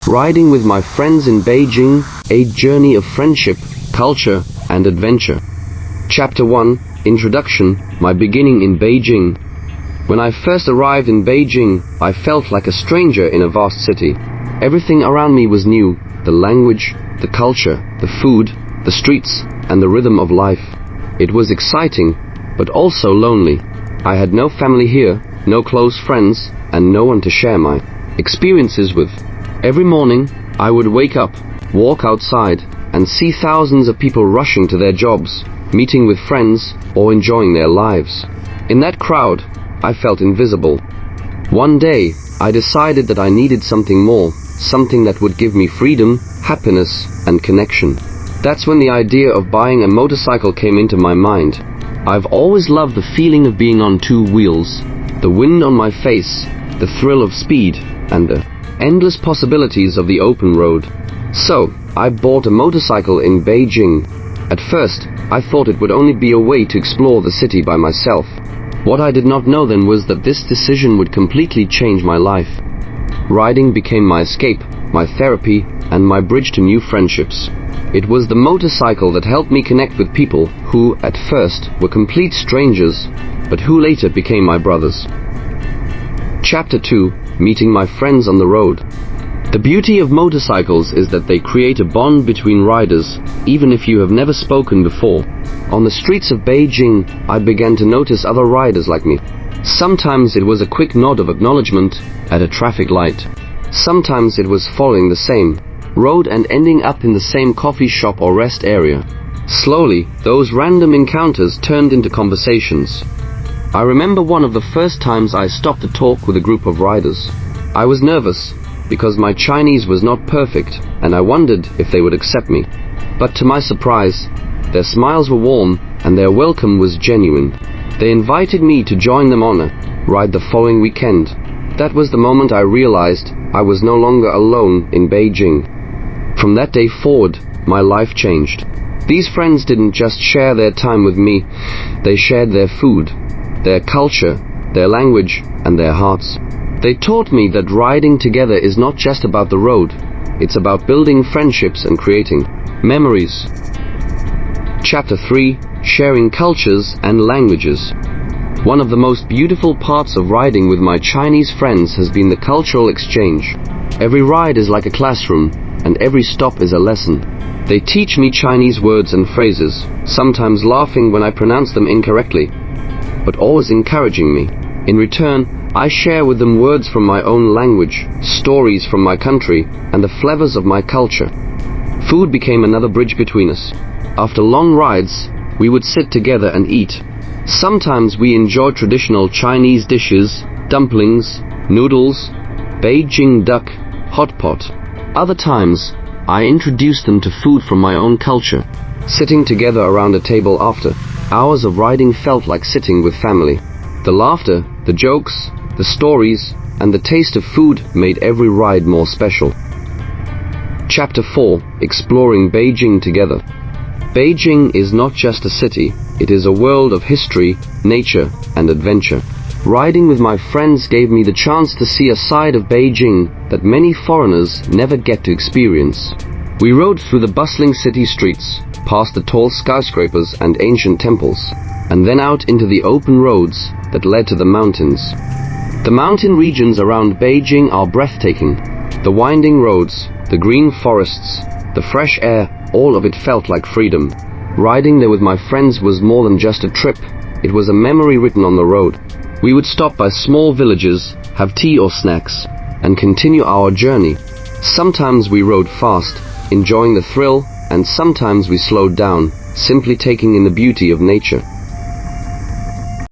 Riding with my friends in Beijing, a journey of friendship, culture, and adventure. Chapter 1, Introduction, my beginning in Beijing. When I first arrived in Beijing, I felt like a stranger in a vast city. Everything around me was new, the language, the culture, the food, the streets, and the rhythm of life. It was exciting, but also lonely. I had no family here, no close friends, and no one to share my experiences with. Every morning, I would wake up, walk outside, and see thousands of people rushing to their jobs, meeting with friends, or enjoying their lives. In that crowd, I felt invisible. One day, I decided that I needed something more, something that would give me freedom, happiness, and connection. That's when the idea of buying a motorcycle came into my mind. I've always loved the feeling of being on two wheels, the wind on my face, the thrill of speed, and the endless possibilities of the open road. So, I bought a motorcycle in Beijing. At first, I thought it would only be a way to explore the city by myself. What I did not know then was that this decision would completely change my life. Riding became my escape, my therapy, and my bridge to new friendships. It was the motorcycle that helped me connect with people who, at first, were complete strangers, but who later became my brothers. Chapter 2, Meeting my friends on the road. The beauty of motorcycles is that they create a bond between riders, even if you have never spoken before. On the streets of Beijing, I began to notice other riders like me. Sometimes it was a quick nod of acknowledgement at a traffic light. Sometimes it was following the same road and ending up in the same coffee shop or rest area. Slowly, those random encounters turned into conversations. I remember one of the first times I stopped to talk with a group of riders. I was nervous, because my Chinese was not perfect, and I wondered if they would accept me. But to my surprise, their smiles were warm, and their welcome was genuine. They invited me to join them on a ride the following weekend. That was the moment I realized I was no longer alone in Beijing. From that day forward, my life changed. These friends didn't just share their time with me, they shared their food, their culture, their language, and their hearts. They taught me that riding together is not just about the road, it's about building friendships and creating memories. Chapter 3, Sharing Cultures and Languages. One of the most beautiful parts of riding with my Chinese friends has been the cultural exchange. Every ride is like a classroom, and every stop is a lesson. They teach me Chinese words and phrases, sometimes laughing when I pronounce them incorrectly, but always encouraging me. In return, I share with them words from my own language, stories from my country, and the flavors of my culture. Food became another bridge between us. After long rides, we would sit together and eat. Sometimes we enjoyed traditional Chinese dishes, dumplings, noodles, Beijing duck, hot pot. Other times, I introduced them to food from my own culture. Sitting together around a table after hours of riding felt like sitting with family. The laughter, the jokes, the stories, and the taste of food made every ride more special. Chapter 4, Exploring Beijing Together. Beijing is not just a city, it is a world of history, nature, and adventure. Riding with my friends gave me the chance to see a side of Beijing that many foreigners never get to experience. We rode through the bustling city streets, past the tall skyscrapers and ancient temples, and then out into the open roads that led to the mountains. The mountain regions around Beijing are breathtaking. The winding roads, the green forests, the fresh air, all of it felt like freedom. Riding there with my friends was more than just a trip, it was a memory written on the road. We would stop by small villages, have tea or snacks, and continue our journey. Sometimes we rode fast, enjoying the thrill, and sometimes we slowed down, simply taking in the beauty of nature.